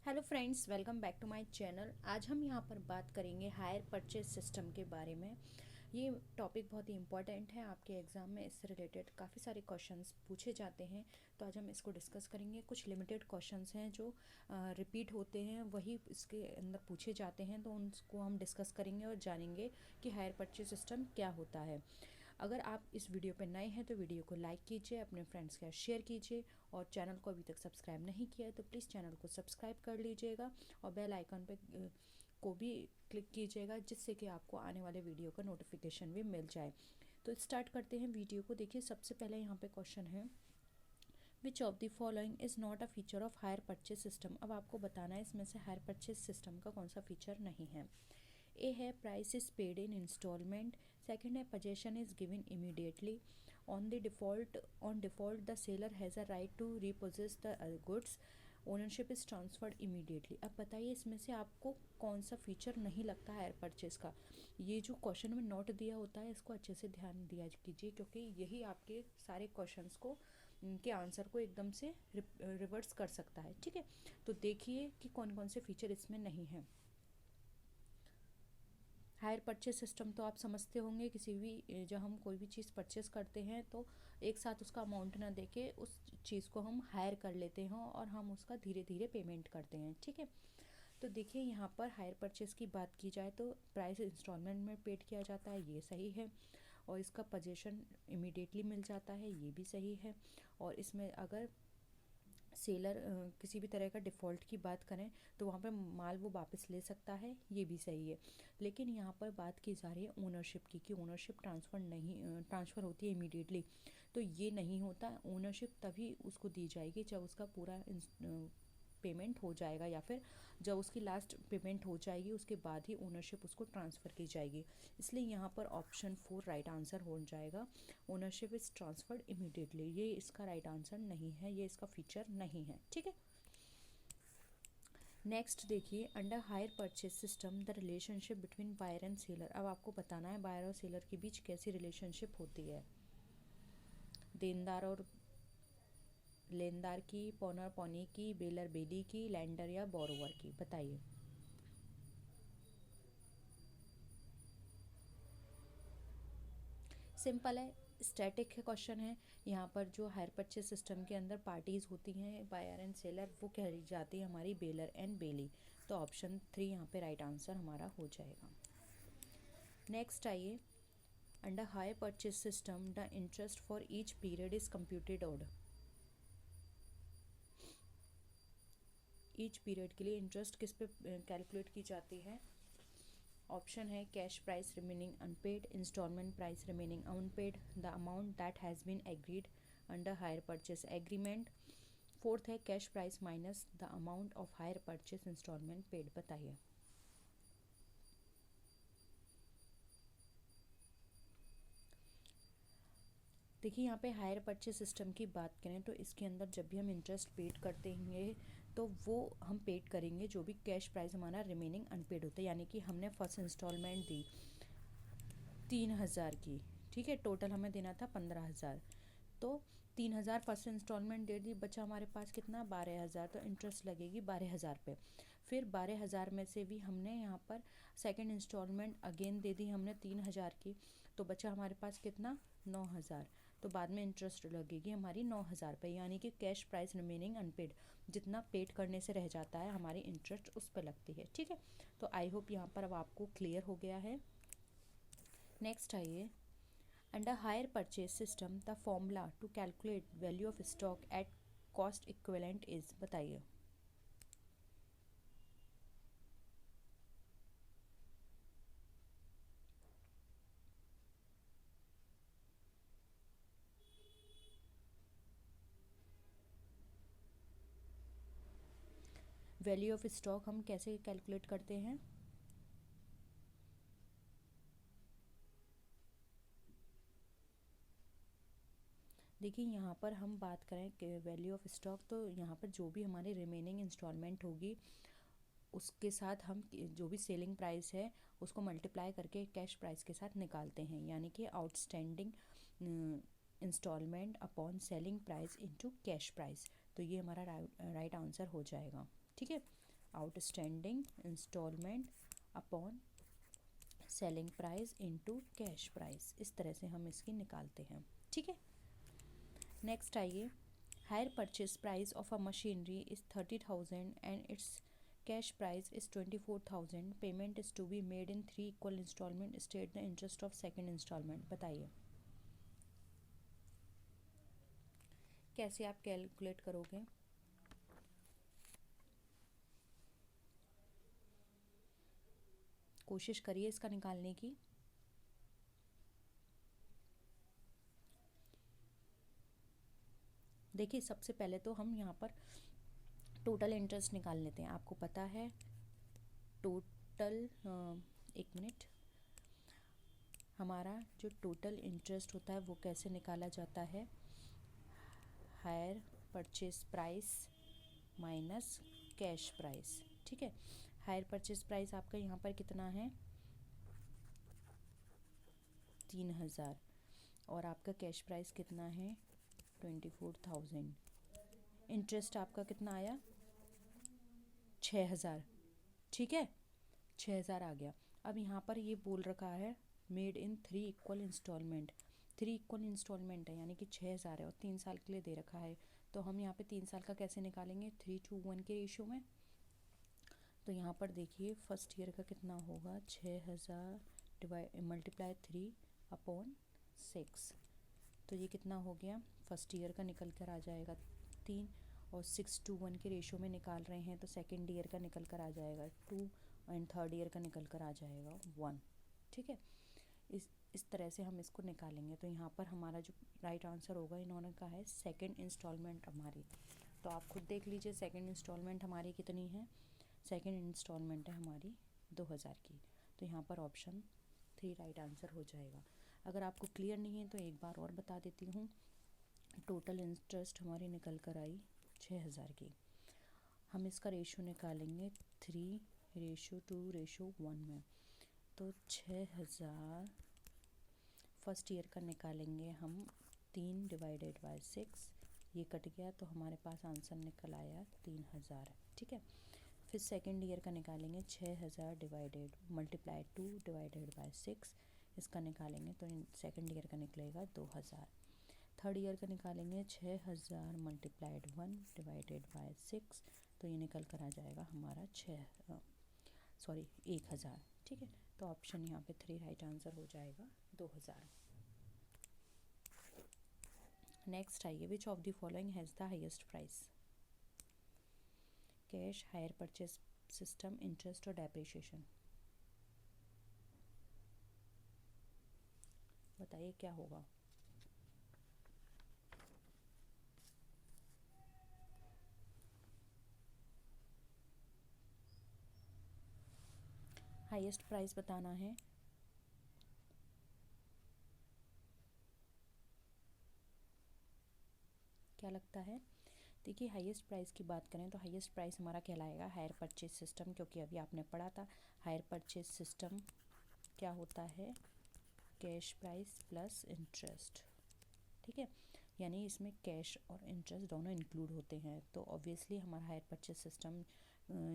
Hello friends, welcome back to my channel. आज हम यहाँ पर बात करेंगे हायर परचेज सिस्टम के बारे में। ये टॉपिक बहुत ही इम्पॉर्टेंट है, आपके एग्ज़ाम में इससे रिलेटेड काफ़ी सारे क्वेश्चंस पूछे जाते हैं। तो आज हम इसको डिस्कस करेंगे। कुछ लिमिटेड क्वेश्चंस हैं जो रिपीट होते हैं, वही इसके अंदर पूछे जाते हैं, तो उनको हम डिस्कस करेंगे और जानेंगे कि हायर परचेज सिस्टम क्या होता है। अगर आप इस वीडियो पर नए हैं तो वीडियो को लाइक कीजिए, अपने फ्रेंड्स के साथ शेयर कीजिए, और चैनल को अभी तक सब्सक्राइब नहीं किया है तो प्लीज़ चैनल को सब्सक्राइब कर लीजिएगा और बेल आइकन पे को भी क्लिक कीजिएगा, जिससे कि आपको आने वाले वीडियो का नोटिफिकेशन भी मिल जाए। तो स्टार्ट करते हैं वीडियो को। देखिए, सबसे पहले यहाँ पे क्वेश्चन है, which of the following is not a feature of hire purchase system. अब आपको बताना है इसमें से हायर परचेज सिस्टम का कौन सा फीचर नहीं है। ए है price is paid in instalment. Second है possession is given immediately. On default the seller has a right to repossess the goods. Ownership is transferred immediately. अब बताइए इसमें से आपको कौन सा फीचर नहीं लगता हायर परचेज का। ये जो क्वेश्चन में नोट दिया होता है इसको अच्छे से ध्यान दिया कीजिए, क्योंकि यही आपके सारे क्वेश्चंस को के आंसर को एकदम से रिवर्स कर सकता है। ठीक है, तो देखिए कि कौन कौन से फीचर इसमें नहीं है। हायर परचेज सिस्टम तो आप समझते होंगे, किसी भी जब हम कोई भी चीज़ परचेस करते हैं तो एक साथ उसका अमाउंट ना देके उस चीज़ को हम हायर कर लेते हैं और हम उसका धीरे धीरे पेमेंट करते हैं। ठीक है, तो देखिए यहाँ पर हायर परचेस की बात की जाए तो प्राइस इंस्टॉलमेंट में पेड किया जाता है, ये सही है। और इसका पोजेशन इमीडिएटली मिल जाता है, ये भी सही है। और इसमें अगर सेलर किसी भी तरह का डिफ़ॉल्ट की बात करें तो वहाँ पर माल वो वापस ले सकता है, ये भी सही है। लेकिन यहाँ पर बात की जा रही है ओनरशिप की, कि ओनरशिप ट्रांसफ़र होती है इमीडिएटली, तो ये नहीं होता। ओनरशिप तभी उसको दी जाएगी जब उसका पूरा पेमेंट हो जाएगा, या फिर जब उसकी लास्ट पेमेंट हो जाएगी उसके बाद ही ओनरशिप उसको ट्रांसफ़र की जाएगी। इसलिए यहाँ पर ऑप्शन 4 राइट आंसर हो जाएगा। ओनरशिप इज़ ट्रांसफर्ड इमीडिएटली, ये इसका राइट आंसर नहीं है, ये इसका फीचर नहीं है। ठीक है, नेक्स्ट देखिए, under hire purchase system the relationship between buyer and seller. अब आपको बताना है बायर और सेलर के बीच कैसी रिलेशनशिप होती है। देनदार और लेनदार की, पॉनर पॉनी की, बेलर बेली की, लैंडर या बोरोवर की, बताइए। सिंपल है, स्टैटिक क्वेश्चन है। यहाँ पर जो हायर परचेज सिस्टम के अंदर पार्टीज होती हैं बायर एंड सेलर, वो कह जाती है हमारी बेलर एंड बेली। तो ऑप्शन 3 यहाँ पे राइट आंसर हमारा हो जाएगा। नेक्स्ट आइए, under hire purchase system the interest for each period is computed odd. Each period के लिए इंटरेस्ट किस पे कैलकुलेट की जाती है। ऑप्शन है cash price remaining unpaid, instalment price remaining unpaid, the amount that has been agreed under hire purchase agreement. Fourth है cash price minus the amount of hire purchase instalment paid. बताइए। देखिए, यहाँ पे hire purchase system की बात करें तो इसके अंदर जब भी हम इंटरेस्ट पेड करते हैं तो वो हम पेड करेंगे जो भी कैश प्राइस हमारा रिमेनिंग अनपेड होता है। यानी कि हमने फर्स्ट इंस्टॉलमेंट दी 3,000 की, ठीक है, टोटल हमें देना था 15,000, तो 3,000 फर्स्ट इंस्टॉलमेंट दे दी, बचा हमारे पास कितना 12,000, तो इंटरेस्ट लगेगी 12,000 पे। फिर 12,000 में से भी हमने यहाँ पर सेकंड इंस्टॉलमेंट अगेन दे दी हमने 3,000 की, तो बचा हमारे पास कितना 9,000, तो बाद में इंटरेस्ट लगेगी हमारी 9,000 पे। यानी कि कैश प्राइस रिमेनिंग अनपेड, जितना पेड करने से रह जाता है हमारी इंटरेस्ट उस पर लगती है। ठीक है, तो आई होप यहाँ पर अब आपको क्लियर हो गया है। नेक्स्ट आइए, under hire purchase system the formula to calculate value of stock at cost equivalent is. बताइए। वैल्यू ऑफ स्टॉक हम कैसे कैलकुलेट करते हैं। देखिए, यहाँ पर हम बात करें कि वैल्यू ऑफ स्टॉक, तो यहाँ पर जो भी हमारी रिमेनिंग इंस्टॉलमेंट होगी उसके साथ हम जो भी सेलिंग प्राइस है उसको मल्टीप्लाई करके कैश प्राइस के साथ निकालते हैं। यानी कि outstanding installment upon selling price into cash price, तो ये हमारा राइट आंसर हो जाएगा। ठीक है, outstanding installment upon selling price into cash price. इस तरह से हम इसकी निकालते हैं, ठीक है। नेक्स्ट आइए, hire purchase price of a machinery is 30,000 and it's cash price is 24,000। Payment is to be made in 3 equal installment. State the interest of second installment. बताइए कैसे आप कैलकुलेट करोगे। कोशिश करिए इसका निकालने की। देखिए सबसे पहले तो हम यहाँ पर टोटल इंटरेस्ट निकाल लेते हैं। आपको पता है टोटल, एक मिनट, हमारा जो टोटल इंटरेस्ट होता है वो कैसे निकाला जाता है, higher purchase price minus cash price, ठीक है। हायर परचेज प्राइस आपका यहाँ पर कितना है, 3,000, और आपका कैश प्राइस कितना है, 24,000। इंटरेस्ट आपका कितना आया, 6,000, ठीक है, 6,000 आ गया। अब यहाँ पर ये बोल रखा है made in 3 equal installment. 3 equal installment है यानी कि 6,000 है और 3 साल के लिए दे रखा है। तो हम यहाँ पे 3 साल का कैसे निकालेंगे, 3:1 के रेशो में। तो यहाँ पर देखिए फर्स्ट ईयर का कितना होगा, 6,000 डिवाइड मल्टीप्लाई 3/6। तो ये कितना हो गया, फर्स्ट ईयर का निकल कर आ जाएगा 3, और 6:1 के रेशो में निकाल रहे हैं तो सेकेंड ईयर का निकल कर आ जाएगा 2, एंड थर्ड ईयर का निकल कर आ जाएगा 1, ठीक है। इस तरह से हम इसको निकालेंगे। तो यहाँ पर हमारा जो राइट आंसर होगा, इन्होंने कहा है सेकेंड इंस्टॉलमेंट हमारी। तो आप खुद देख लीजिए सेकेंड इंस्टॉलमेंट हमारी कितनी है। सेकेंड इंस्टॉलमेंट है हमारी 2,000 की। तो यहाँ पर ऑप्शन 3 राइट आंसर हो जाएगा। अगर आपको क्लियर नहीं है तो एक बार और बता देती हूँ। टोटल इंटरेस्ट हमारी निकल कर आई 6,000 की। हम इसका रेशो निकालेंगे 3:2:1 में। तो 6,000 फर्स्ट ईयर का निकालेंगे हम 3/6, ये कट गया तो हमारे पास आंसर निकल आया 3,000, ठीक है। फिर सेकेंड ईयर का निकालेंगे 6,000 डिवाइडेड मल्टीप्लाई 2/6, इसका निकालेंगे तो सेकेंड ईयर का निकलेगा 2,000। थर्ड ईयर का निकालेंगे 6,000 मल्टीप्लाइड 1/6, तो ये निकल कर आ जाएगा हमारा 1,000, ठीक है। तो ऑप्शन यहाँ पे 3 राइट आंसर हो जाएगा 2,000। नेक्स्ट आइए, which of the following has the highest price, cash, higher purchase system, interest और डेप्रिसिएशन। बताइए क्या होगा। हाईएस्ट प्राइस बताना है। क्या लगता है। देखिए हाईएस्ट प्राइस की बात करें तो हाईएस्ट प्राइस हमारा कहलाएगा हायर परचेज सिस्टम, क्योंकि अभी आपने पढ़ा था हायर परचेज सिस्टम क्या होता है, कैश प्राइस प्लस इंटरेस्ट, ठीक है। यानी इसमें कैश और इंटरेस्ट दोनों इंक्लूड होते हैं। तो ऑब्वियसली हमारा हायर परचेज सिस्टम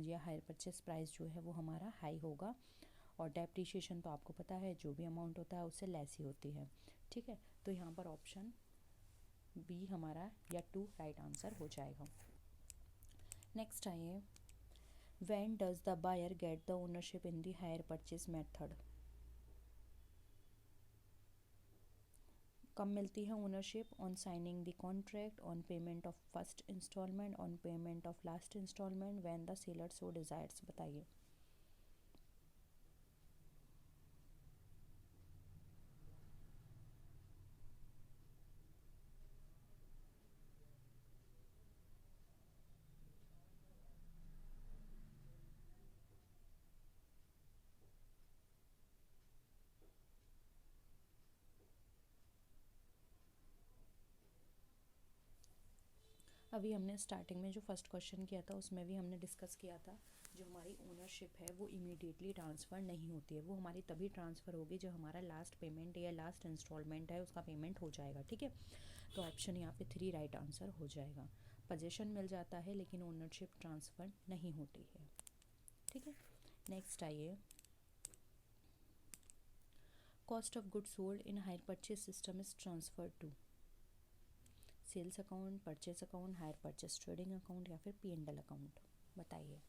या हायर परचेज प्राइस जो है वो हमारा हाई होगा। और डेप्रिसिएशन तो आपको पता है जो भी अमाउंट होता है उससे लेस ही होती है, ठीक है। तो यहाँ पर ऑप्शन बी हमारा या 2 राइट आंसर हो जाएगा। नेक्स्ट आइए, when does the buyer get the ownership in the hire purchase method. कब मिलती है ownership, on signing the contract, on payment of first installment, on payment of last installment, when the seller so desires. बताइए। अभी हमने starting में जो first question किया था उसमें भी हमने डिस्कस किया था, जो हमारी ओनरशिप है वो इमीडिएटली ट्रांसफ़र नहीं होती है। वो हमारी तभी ट्रांसफ़र होगी जब हमारा लास्ट पेमेंट या लास्ट इंस्टॉलमेंट है उसका पेमेंट हो जाएगा, ठीक है। तो ऑप्शन यहाँ पे 3 राइट आंसर हो जाएगा। पोजीशन मिल जाता है लेकिन ओनरशिप ट्रांसफ़र नहीं होती है। ठीक है, नेक्स्ट आइए, cost of good sold in hire purchase system is transfer to sales account, purchase account, hire purchase trading account या फिर P&L अकाउंट, बताइए।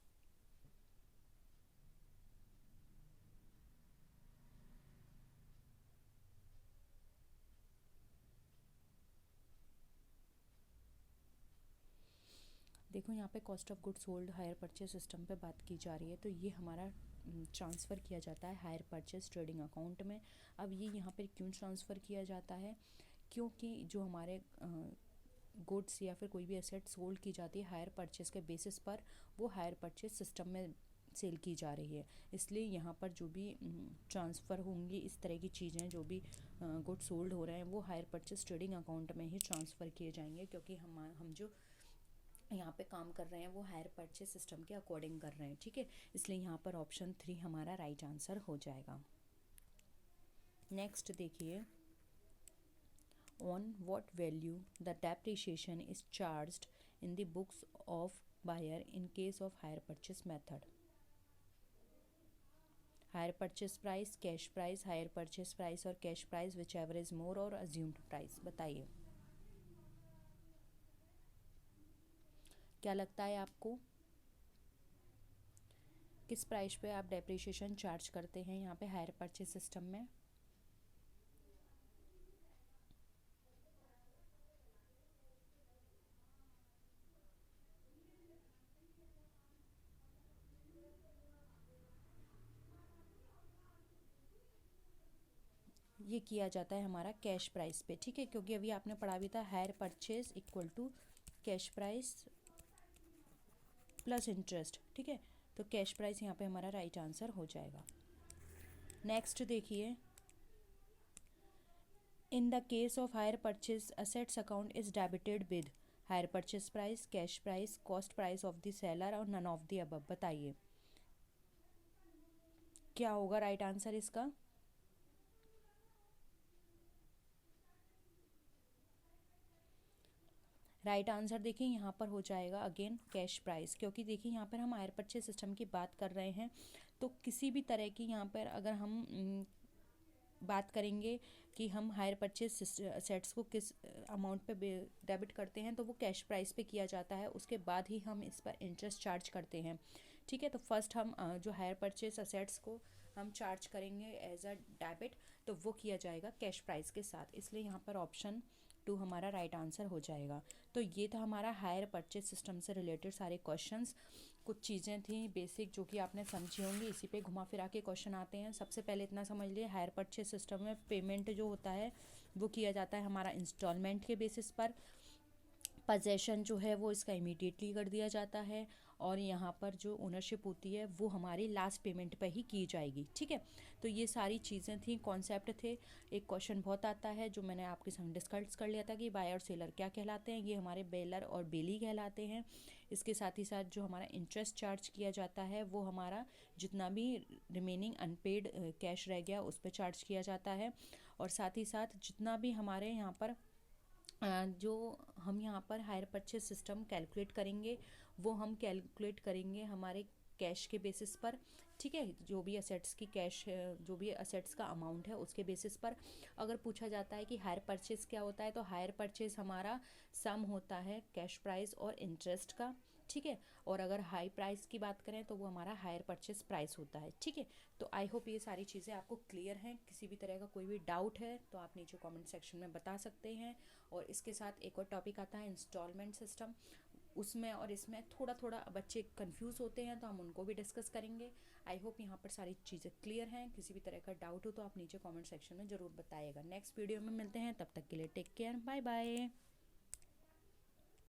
देखो यहाँ पे cost of good sold hire purchase system पे बात की जा रही है, तो ये हमारा ट्रांसफ़र किया जाता है हायर परचेज ट्रेडिंग अकाउंट में। अब ये यहाँ पे क्यों ट्रांसफ़र किया जाता है, क्योंकि जो हमारे गुड्स या फिर कोई भी एसेट सोल्ड की जाती है हायर परचेज के बेसिस पर, वो हायर परचेज सिस्टम में सेल की जा रही है। इसलिए यहाँ पर जो भी ट्रांसफ़र होंगी इस तरह की चीज़ें, जो भी गुड सोल्ड हो रहे हैं वो हायर परचेज ट्रेडिंग अकाउंट में ही ट्रांसफ़र किए जाएंगे, क्योंकि हम जो यहाँ पे काम कर रहे हैं वो हायर परचेज सिस्टम के अकॉर्डिंग कर रहे हैं। ठीक है, इसलिए यहाँ पर ऑप्शन 3 हमारा राइट आंसर हो जाएगा। नेक्स्ट देखिए, on what value the depreciation is charged in the books of buyer in case of hire purchase method. Hire purchase price, cash price, hire purchase price और cash price, whichever is more, और assumed price, बताइए क्या लगता है आपको, किस price पे आप डेप्रिसिएशन चार्ज करते हैं यहाँ पे हायर परचेज सिस्टम में। ये किया जाता है हमारा कैश प्राइस पे। ठीक है, क्योंकि अभी आपने पढ़ा भी था hire purchase equal to cash price plus interest. ठीक है, तो कैश प्राइस यहाँ पे हमारा राइट आंसर हो जाएगा। नेक्स्ट देखिए, in the case of hire purchase assets account is debited with higher purchase price, cash price, cost price of the seller और नन ऑफ द अबव, बताइए क्या होगा राइट आंसर इसका। राइट आंसर देखिए यहाँ पर हो जाएगा अगेन कैश प्राइस, क्योंकि देखिए यहाँ पर हम हायर परचेज सिस्टम की बात कर रहे हैं, तो किसी भी तरह की यहाँ पर अगर हम बात करेंगे कि हम हायर परचेज सेट्स को किस अमाउंट पे डेबिट करते हैं, तो वो कैश प्राइस पे किया जाता है, उसके बाद ही हम इस पर इंटरेस्ट चार्ज करते हैं। ठीक है, तो फर्स्ट हम जो हायर परचेज असेट्स को हम चार्ज करेंगे एज अ डेबिट, तो वो किया जाएगा कैश प्राइस के साथ, इसलिए यहाँ पर ऑप्शन 2 हमारा राइट आंसर हो जाएगा। तो ये था हमारा हायर परचेज सिस्टम से रिलेटेड सारे क्वेश्चंस। कुछ चीज़ें थी बेसिक जो कि आपने समझी होंगी, इसी पे घुमा फिरा के क्वेश्चन आते हैं। सबसे पहले इतना समझ लिए, हायर परचेज सिस्टम में पेमेंट जो होता है वो किया जाता है हमारा इंस्टॉलमेंट के बेसिस पर। पोजेसन जो है वो इसका इमीडिएटली कर दिया जाता है, और यहाँ पर जो ओनरशिप होती है वो हमारी लास्ट पेमेंट पर ही की जाएगी। ठीक है, तो ये सारी चीज़ें थी, कॉन्सेप्ट थे। एक क्वेश्चन बहुत आता है जो मैंने आपके संग डिस्कस कर लिया था कि बायर और सेलर क्या कहलाते हैं, ये हमारे बेलर और बेली कहलाते हैं। इसके साथ ही साथ जो हमारा इंटरेस्ट चार्ज किया जाता है वो हमारा जितना भी रिमेनिंग अनपेड कैश रह गया उस पर चार्ज किया जाता है, और साथ ही साथ जितना भी हमारे यहाँ पर जो हम यहाँ पर हायर परचेज सिस्टम कैलकुलेट करेंगे वो हम कैलकुलेट करेंगे हमारे कैश के बेसिस पर। ठीक है, जो भी असेट्स की कैश जो भी असेट्स का अमाउंट है उसके बेसिस पर। अगर पूछा जाता है कि हायर परचेज क्या होता है, तो हायर परचेज हमारा सम होता है कैश प्राइस और इंटरेस्ट का। ठीक है, और अगर हाई प्राइस की बात करें तो वो हमारा हायर परचेज प्राइस होता है। ठीक है, तो आई होप ये सारी चीज़ें आपको क्लियर हैं। किसी भी तरह का कोई भी डाउट है तो आप नीचे कमेंट सेक्शन में बता सकते हैं। और इसके साथ एक और टॉपिक आता है इंस्टॉलमेंट सिस्टम, उसमें और इसमें थोड़ा थोड़ा बच्चे कंफ्यूज होते हैं, तो हम उनको भी डिस्कस करेंगे। आई होप यहाँ पर सारी चीज़ें क्लियर हैं। किसी भी तरह का डाउट हो तो आप नीचे कमेंट सेक्शन में ज़रूर बताइएगा। नेक्स्ट वीडियो में मिलते हैं, तब तक के लिए टेक केयर, बाय बाय।